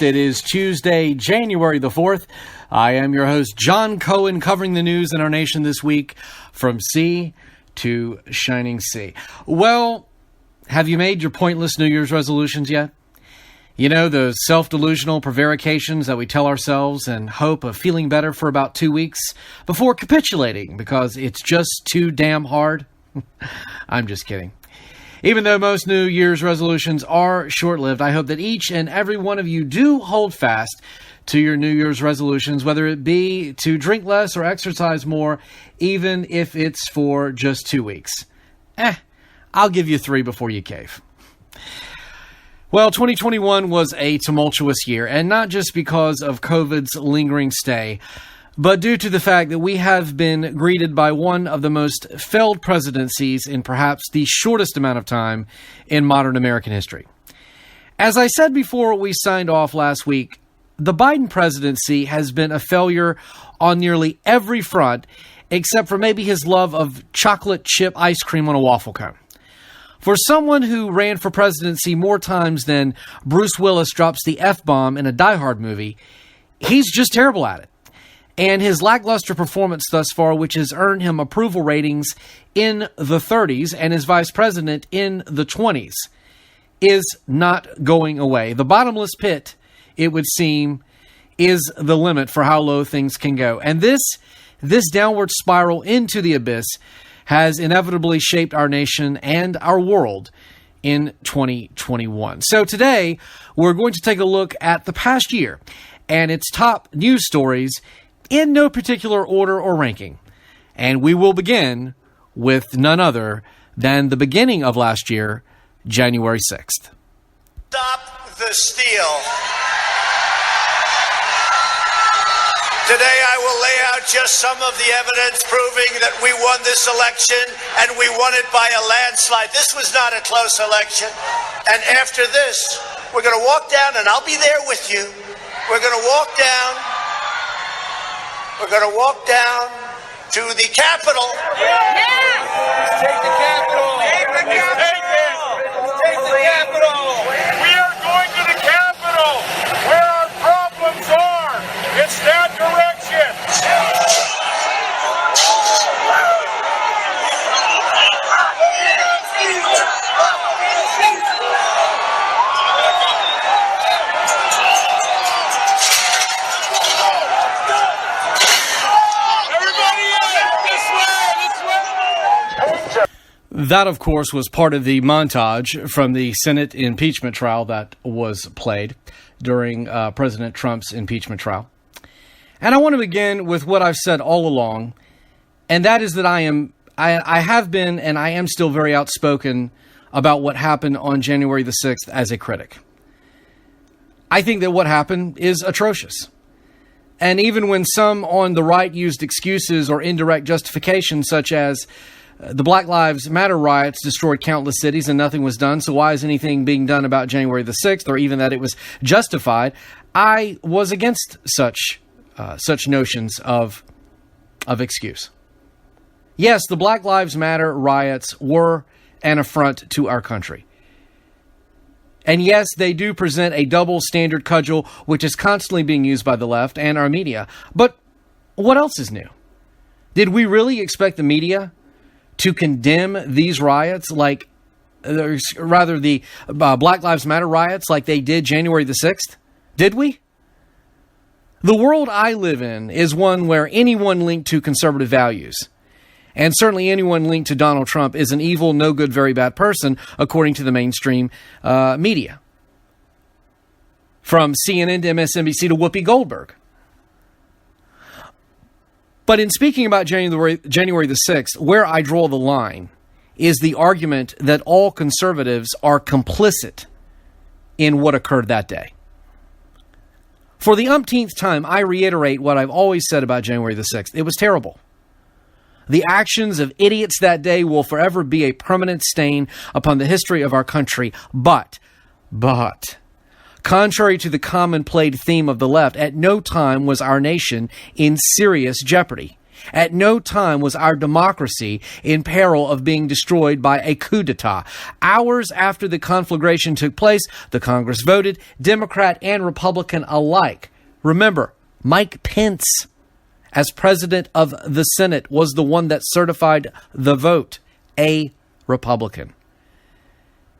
It is Tuesday, January the 4th. I am your host, Jon Cohen, covering the news in our nation this week from sea to shining sea. Well, have you made your pointless New Year's resolutions yet? You know, those self-delusional prevarications that we tell ourselves in hope of feeling better for about 2 weeks before capitulating because it's just too damn hard? I'm just kidding. Even though most New Year's resolutions are short-lived, I hope that each and every one of you do hold fast to your New Year's resolutions, whether it be to drink less or exercise more, even if it's for just 2 weeks. I'll give you 3 before you cave. Well, 2021 was a tumultuous year, and not just because of COVID's lingering stay, but due to the fact that we have been greeted by one of the most failed presidencies in perhaps the shortest amount of time in modern American history. As I said before we signed off last week, the Biden presidency has been a failure on nearly every front, except for maybe his love of chocolate chip ice cream on a waffle cone. For someone who ran for presidency more times than Bruce Willis drops the F-bomb in a Die Hard movie, he's just terrible at it. And his lackluster performance thus far, which has earned him approval ratings in the 30s and his vice president in the 20s, is not going away. The bottomless pit, it would seem, is the limit for how low things can go. And this downward spiral into the abyss has inevitably shaped our nation and our world in 2021. So today, we're going to take a look at the past year and its top news stories in no particular order or ranking. And we will begin with none other than the beginning of last year, January 6th. Stop the steal. Today I will lay out just some of the evidence proving that we won this election, and we won it by a landslide. This was not a close election. And after this, we're going to walk down, and I'll be there with you. We're going to walk down. We're going to walk down to the Capitol. Yeah! Let's take the Capitol. Take the Capitol. Take the Capitol. We are going to the Capitol, where our problems are. It's that direction. That, of course, was part of the montage from the Senate impeachment trial that was played during President Trump's impeachment trial. And I want to begin with what I've said all along, and that is that I have been and I am still very outspoken about what happened on January the 6th as a critic. I think that what happened is atrocious. And even when some on the right used excuses or indirect justifications such as the Black Lives Matter riots destroyed countless cities and nothing was done, so why is anything being done about January the 6th, or even that it was justified, I was against such notions of excuse. Yes, the Black Lives Matter riots were an affront to our country. And yes, they do present a double standard cudgel, which is constantly being used by the left and our media. But what else is new? Did we really expect the media to condemn these riots the Black Lives Matter riots like they did January the 6th? Did we? The world I live in is one where anyone linked to conservative values, and certainly anyone linked to Donald Trump, is an evil, no good, very bad person, according to the mainstream media. From CNN to MSNBC to Whoopi Goldberg. But in speaking about January the 6th, where I draw the line is the argument that all conservatives are complicit in what occurred that day. For the umpteenth time, I reiterate what I've always said about January the 6th. It was terrible. The actions of idiots that day will forever be a permanent stain upon the history of our country. But, contrary to the common played theme of the left, at no time was our nation in serious jeopardy. At no time was our democracy in peril of being destroyed by a coup d'etat. Hours after the conflagration took place, the Congress voted, Democrat and Republican alike. Remember, Mike Pence, as president of the Senate, was the one that certified the vote, a Republican.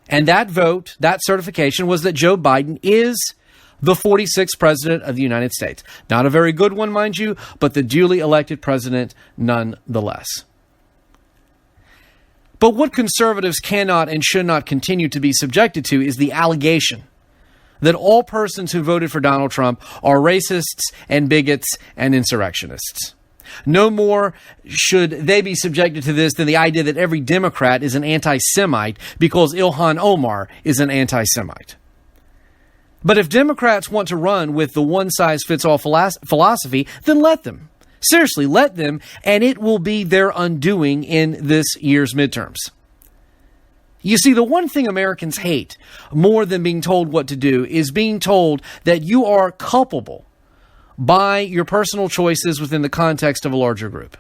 And that vote, that certification, was that Joe Biden is the 46th president of the United States. Not a very good one, mind you, but the duly elected president nonetheless. But what conservatives cannot and should not continue to be subjected to is the allegation that all persons who voted for Donald Trump are racists and bigots and insurrectionists. No more should they be subjected to this than the idea that every Democrat is an anti-Semite because Ilhan Omar is an anti-Semite. But if Democrats want to run with the one-size-fits-all philosophy, then let them. Seriously, let them, and it will be their undoing in this year's midterms. You see, the one thing Americans hate more than being told what to do is being told that you are culpable by your personal choices within the context of a larger group.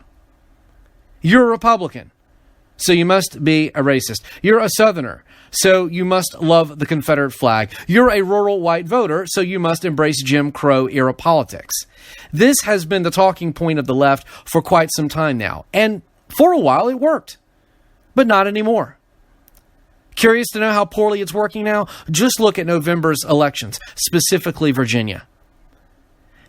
You're a Republican, so you must be a racist. You're a Southerner, so you must love the Confederate flag. You're a rural white voter, so you must embrace Jim Crow era politics. This has been the talking point of the left for quite some time now, and for a while it worked, but not anymore. Curious to know how poorly it's working now? Just look at November's elections, specifically Virginia.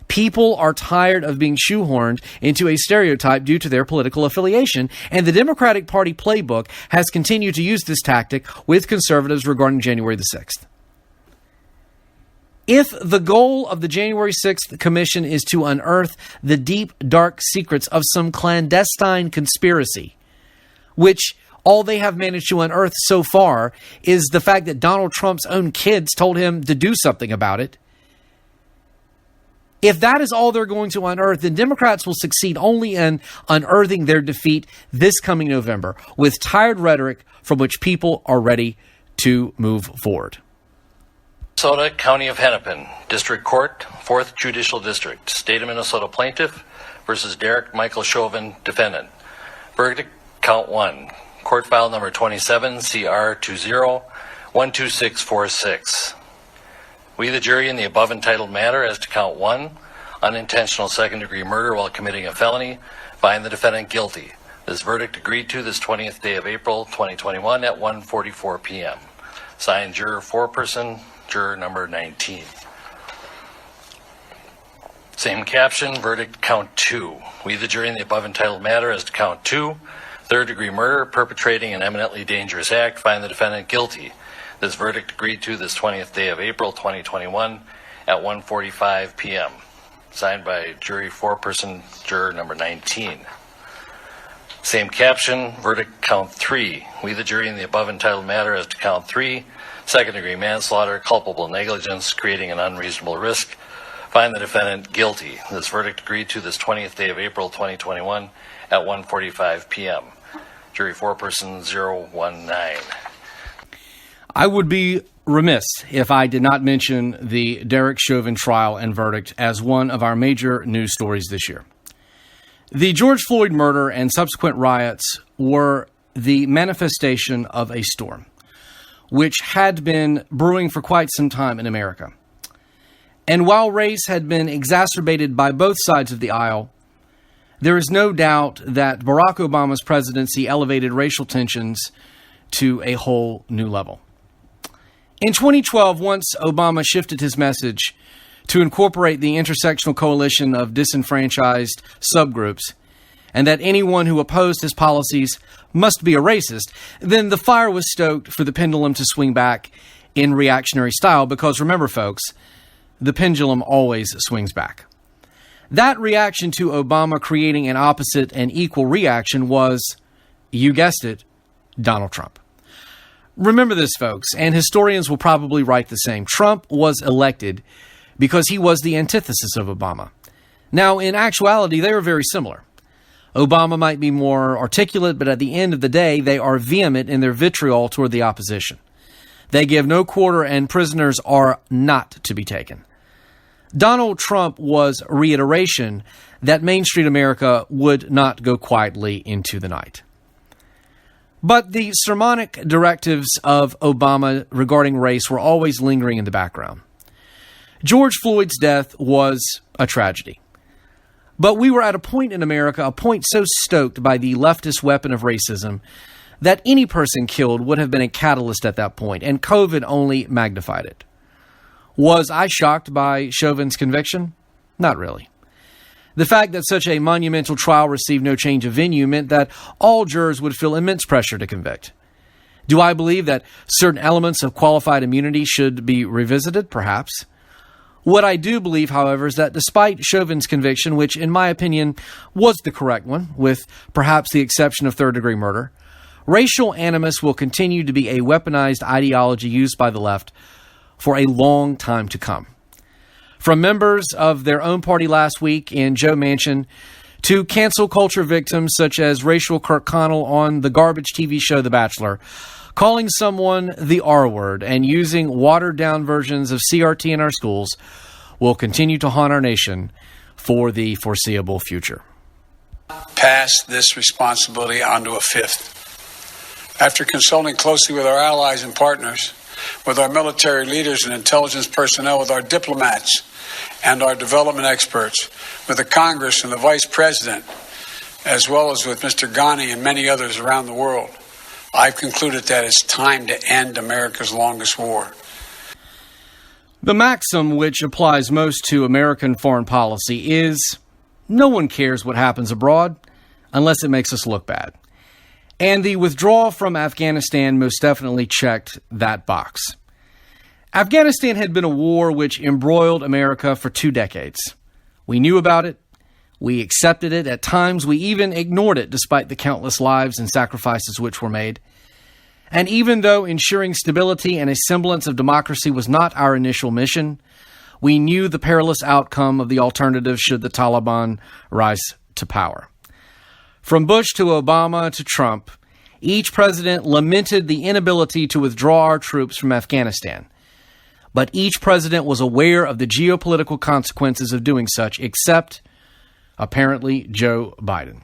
People are tired of being shoehorned into a stereotype due to their political affiliation, and the Democratic Party playbook has continued to use this tactic with conservatives regarding January the 6th. If the goal of the January 6th Commission is to unearth the deep, dark secrets of some clandestine conspiracy, which all they have managed to unearth so far is the fact that Donald Trump's own kids told him to do something about it, if that is all they're going to unearth, then Democrats will succeed only in unearthing their defeat this coming November with tired rhetoric from which people are ready to move forward. Minnesota, County of Hennepin, District Court, 4th Judicial District, State of Minnesota Plaintiff versus Derek Michael Chauvin, Defendant. Verdict, Count 1. Court File Number 27, CR 20-12646. We, the jury, in the above entitled matter as to Count 1, unintentional second-degree murder while committing a felony, find the defendant guilty. This verdict agreed to this 20th day of April, 2021 at 1:44 p.m. Signed, Juror Foreperson, Juror Number 19. Same caption, verdict Count 2. We, the jury, in the above entitled matter as to Count 2, third-degree murder, perpetrating an eminently dangerous act, find the defendant guilty. This verdict agreed to this 20th day of April, 2021 at 1:45 p.m. Signed by Jury Foreperson, Juror Number 19. Same caption, verdict Count 3. We, the jury, in the above entitled matter as to Count 3, second-degree manslaughter, culpable negligence, creating an unreasonable risk, find the defendant guilty. This verdict agreed to this 20th day of April, 2021 at 1:45 p.m. Jury Foreperson 019. I would be remiss if I did not mention the Derek Chauvin trial and verdict as one of our major news stories this year. The George Floyd murder and subsequent riots were the manifestation of a storm, which had been brewing for quite some time in America. And while race had been exacerbated by both sides of the aisle, there is no doubt that Barack Obama's presidency elevated racial tensions to a whole new level. In 2012, once Obama shifted his message to incorporate the intersectional coalition of disenfranchised subgroups, and that anyone who opposed his policies must be a racist, then the fire was stoked for the pendulum to swing back in reactionary style, because remember, folks, the pendulum always swings back. That reaction to Obama creating an opposite and equal reaction was, you guessed it, Donald Trump. Remember this, folks, and historians will probably write the same. Trump was elected because he was the antithesis of Obama. Now, in actuality, they were very similar. Obama might be more articulate, but at the end of the day, they are vehement in their vitriol toward the opposition. They give no quarter, and prisoners are not to be taken. Donald Trump was reiteration, that Main Street America would not go quietly into the night. But the sermonic directives of Obama regarding race were always lingering in the background. George Floyd's death was a tragedy. But we were at a point in America, a point so stoked by the leftist weapon of racism, that any person killed would have been a catalyst at that point, and COVID only magnified it. Was I shocked by Chauvin'S conviction? Not really. The fact that such a monumental trial received no change of venue meant that all jurors would feel immense pressure to convict. Do I believe that certain elements of qualified immunity should be revisited? Perhaps. What I do believe, however, is that despite Chauvin'S conviction, which in my opinion was the correct one, with perhaps the exception of third-degree murder, racial animus will continue to be a weaponized ideology used by the left for a long time to come. From members of their own party last week in Joe Manchin to cancel culture victims such as racial Kirk Connell on the garbage TV show The Bachelor, calling someone the R word and using watered-down versions of CRT in our schools will continue to haunt our nation for the foreseeable future. Pass this responsibility onto a fifth. After consulting closely with our allies and partners, with our military leaders and intelligence personnel, with our diplomats and our development experts, with the Congress and the Vice President, as well as with Mr. Ghani and many others around the world, I've concluded that it's time to end America's longest war. The maxim which applies most to American foreign policy is, no one cares what happens abroad unless it makes us look bad. And the withdrawal from Afghanistan most definitely checked that box. Afghanistan had been a war which embroiled America for 2 decades. We knew about it. We accepted it. At times, we even ignored it, despite the countless lives and sacrifices which were made. And even though ensuring stability and a semblance of democracy was not our initial mission, we knew the perilous outcome of the alternative should the Taliban rise to power. From Bush to Obama to Trump, each president lamented the inability to withdraw our troops from Afghanistan. But each president was aware of the geopolitical consequences of doing such, except apparently Joe Biden.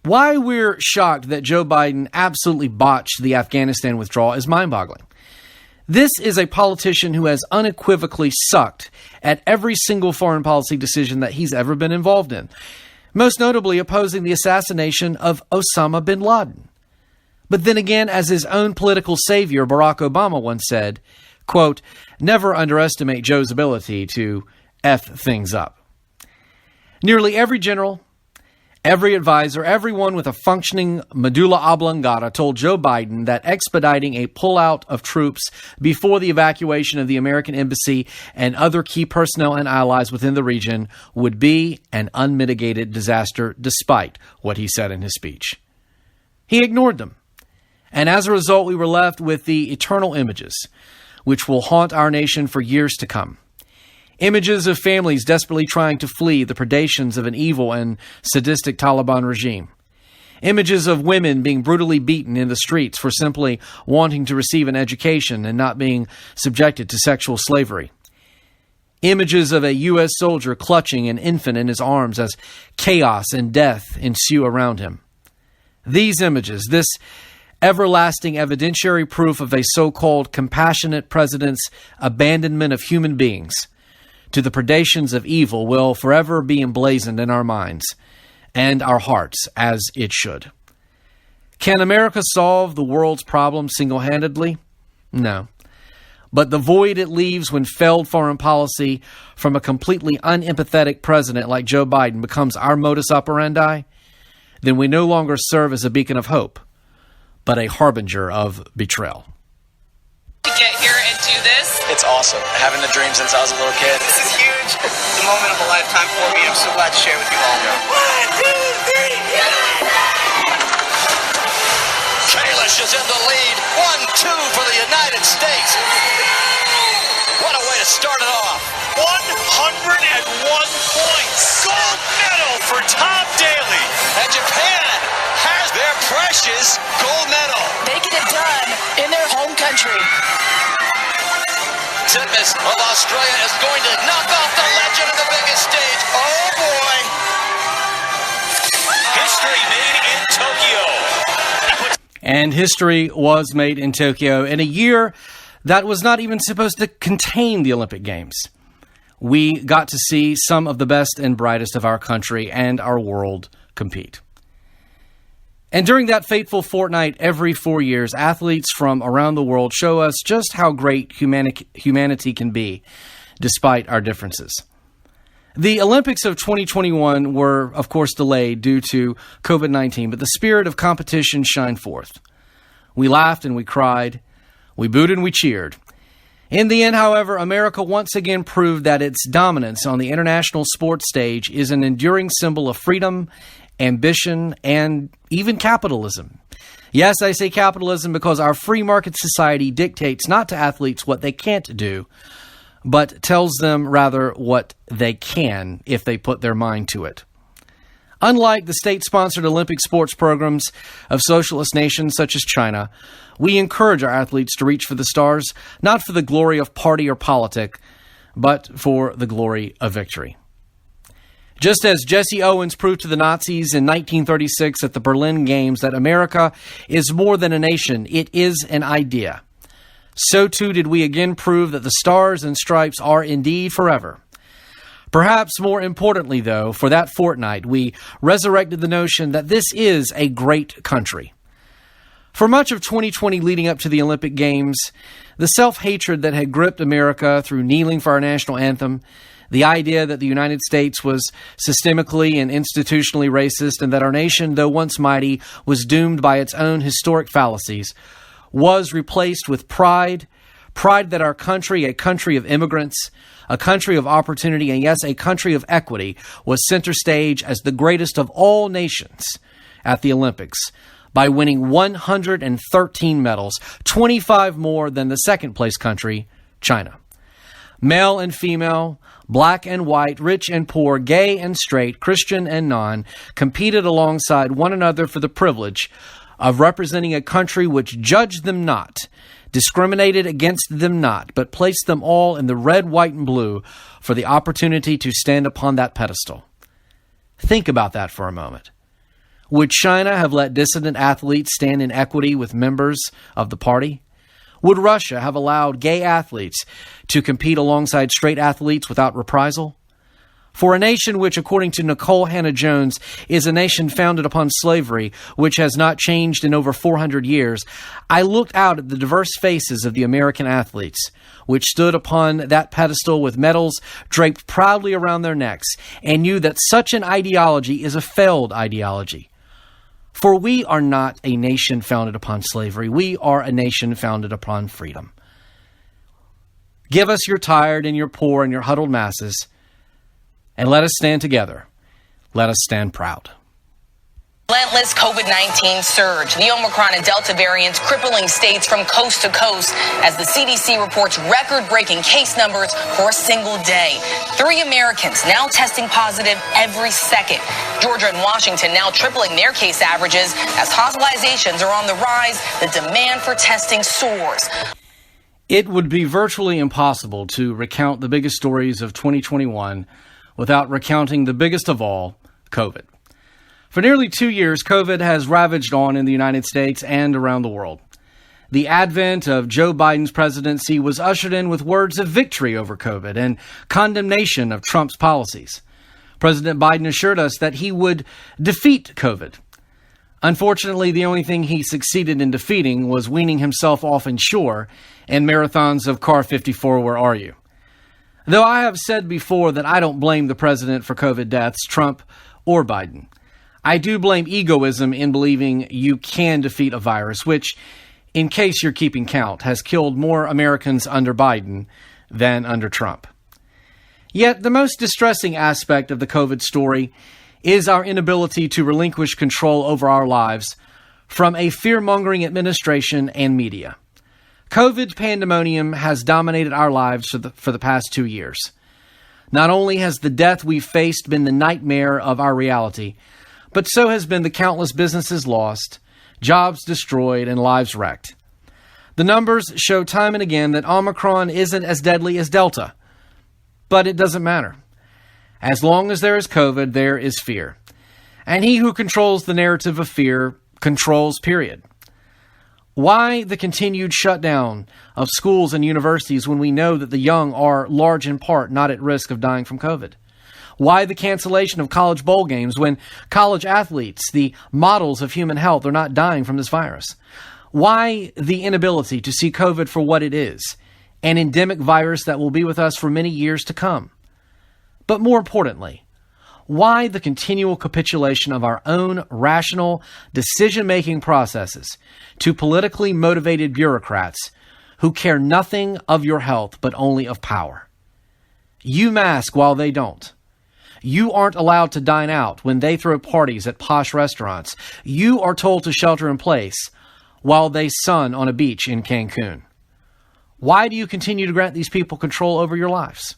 Why we're shocked that Joe Biden absolutely botched the Afghanistan withdrawal is mind-boggling. This is a politician who has unequivocally sucked at every single foreign policy decision that he's ever been involved in, most notably opposing the assassination of Osama bin Laden. But then again, as his own political savior, Barack Obama, once said, quote, "Never underestimate Joe's ability to F things up." Nearly every general, every advisor, everyone with a functioning medulla oblongata told Joe Biden that expediting a pullout of troops before the evacuation of the American embassy and other key personnel and allies within the region would be an unmitigated disaster, despite what he said in his speech. He ignored them. And as a result, we were left with the eternal images, which will haunt our nation for years to come. Images of families desperately trying to flee the predations of an evil and sadistic Taliban regime. Images of women being brutally beaten in the streets for simply wanting to receive an education and not being subjected to sexual slavery. Images of a U.S. soldier clutching an infant in his arms as chaos and death ensue around him. These images, this everlasting evidentiary proof of a so-called compassionate president's abandonment of human beings to the predations of evil, will forever be emblazoned in our minds and our hearts, as it should. Can America solve the world's problems single-handedly? No. But the void it leaves when failed foreign policy from a completely unempathetic president like Joe Biden becomes our modus operandi, then we no longer serve as a beacon of hope, but a harbinger of betrayal. To get here and do this. It's awesome. Having the dream since I was a little kid. This is huge. The moment of a lifetime for me. I'm so glad to share with you all. 1, 2, 3, yeah! Kalish is in the lead. 1-2 for the United States. What a way to start it off. 101 points. Gold medal for Tom Daley. And Japan has their precious gold medal. They get it done in their home country. Titmus of Australia is going to knock off the legend of the biggest stage. Oh, boy. History made in Tokyo. And history was made in Tokyo in a year that was not even supposed to contain the Olympic Games. We got to see some of the best and brightest of our country and our world compete. And during that fateful fortnight, every 4 years, athletes from around the world show us just how great humanity can be, despite our differences. The Olympics of 2021 were, of course, delayed due to COVID-19, but the spirit of competition shined forth. We laughed and we cried. We booed and we cheered. In the end, however, America once again proved that its dominance on the international sports stage is an enduring symbol of freedom, ambition, and even capitalism. Yes, I say capitalism because our free market society dictates not to athletes what they can't do, but tells them rather what they can if they put their mind to it. Unlike the state-sponsored Olympic sports programs of socialist nations such as China, we encourage our athletes to reach for the stars, not for the glory of party or politic, but for the glory of victory. Just as Jesse Owens proved to the Nazis in 1936 at the Berlin Games that America is more than a nation, it is an idea. So too did we again prove that the stars and stripes are indeed forever. Perhaps more importantly, though, for that fortnight, we resurrected the notion that this is a great country. For much of 2020 leading up to the Olympic Games, the self-hatred that had gripped America through kneeling for our national anthem, the idea that the United States was systemically and institutionally racist and that our nation, though once mighty, was doomed by its own historic fallacies, was replaced with pride that our country, a country of immigrants, a country of opportunity, and yes, a country of equity, was center stage as the greatest of all nations at the Olympics by winning 113 medals, 25 more than the second-place country, China. Male and female, black and white, rich and poor, gay and straight, Christian and non, competed alongside one another for the privilege of representing a country which judged them not, discriminated against them not, but placed them all in the red, white, and blue for the opportunity to stand upon that pedestal. Think about that for a moment. Would China have let dissident athletes stand in equity with members of the party? Would Russia have allowed gay athletes to compete alongside straight athletes without reprisal? For a nation which, according to Nicole Hannah-Jones, is a nation founded upon slavery, which has not changed in over 400 years, I looked out at the diverse faces of the American athletes, which stood upon that pedestal with medals draped proudly around their necks, and knew that such an ideology is a failed ideology. For we are not a nation founded upon slavery. We are a nation founded upon freedom. Give us your tired and your poor and your huddled masses, and let us stand together. Let us stand proud. Relentless COVID-19 surge. The Omicron and Delta variants crippling states from coast to coast as the CDC reports record-breaking case numbers for a single day. 3 Americans now testing positive every second. Georgia and Washington now tripling their case averages as hospitalizations are on the rise. The demand for testing soars. It would be virtually impossible to recount the biggest stories of 2021 without recounting the biggest of all, COVID. For nearly 2 years, COVID has ravaged on in the United States and around the world. The advent of Joe Biden's presidency was ushered in with words of victory over COVID and condemnation of Trump's policies. President Biden assured us that he would defeat COVID. Unfortunately, the only thing he succeeded in defeating was weaning himself off inshore and marathons of Car 54, Where Are You? Though I have said before that I don't blame the president for COVID deaths, Trump or Biden. I do blame egoism in believing you can defeat a virus, which, in case you're keeping count, has killed more Americans under Biden than under Trump. Yet the most distressing aspect of the COVID story is our inability to relinquish control over our lives from a fear-mongering administration and media. COVID pandemonium has dominated our lives for the past 2 years. Not only has the death we've faced been the nightmare of our reality, but so has been the countless businesses lost, jobs destroyed, and lives wrecked. The numbers show time and again that Omicron isn't as deadly as Delta. But it doesn't matter. As long as there is COVID, there is fear. And he who controls the narrative of fear controls, period. Why the continued shutdown of schools and universities when we know that the young are, large in part, not at risk of dying from COVID? Why the cancellation of college bowl games when college athletes, the models of human health, are not dying from this virus? Why the inability to see COVID for what it is, an endemic virus that will be with us for many years to come? But more importantly, why the continual capitulation of our own rational decision-making processes to politically motivated bureaucrats who care nothing of your health but only of power? You mask while they don't. You aren't allowed to dine out when they throw parties at posh restaurants. You are told to shelter in place while they sun on a beach in Cancun. Why do you continue to grant these people control over your lives?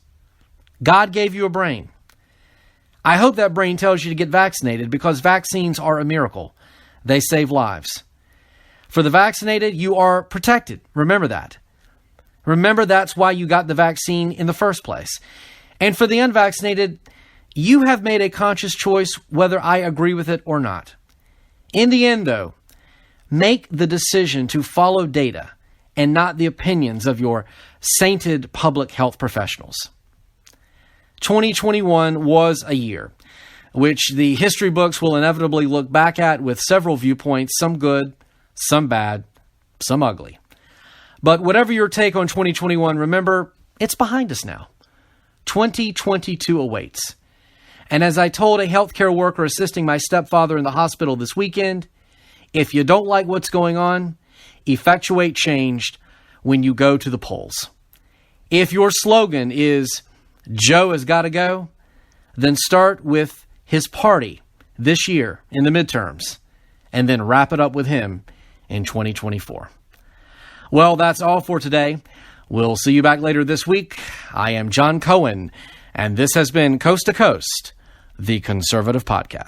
God gave you a brain. I hope that brain tells you to get vaccinated because vaccines are a miracle. They save lives. For the vaccinated, you are protected. Remember that. Remember that's why you got the vaccine in the first place. And for the unvaccinated, you have made a conscious choice whether I agree with it or not. In the end, though, make the decision to follow data and not the opinions of your sainted public health professionals. 2021 was a year which the history books will inevitably look back at with several viewpoints, some good, some bad, some ugly. But whatever your take on 2021, remember, it's behind us now. 2022 awaits. And as I told a healthcare worker assisting my stepfather in the hospital this weekend, if you don't like what's going on, effectuate change when you go to the polls. If your slogan is, Joe has got to go, then start with his party this year in the midterms, and then wrap it up with him in 2024. Well, that's all for today. We'll see you back later this week. I am Jon Cohen, and this has been Coast to Coast, the Conservative Podcast.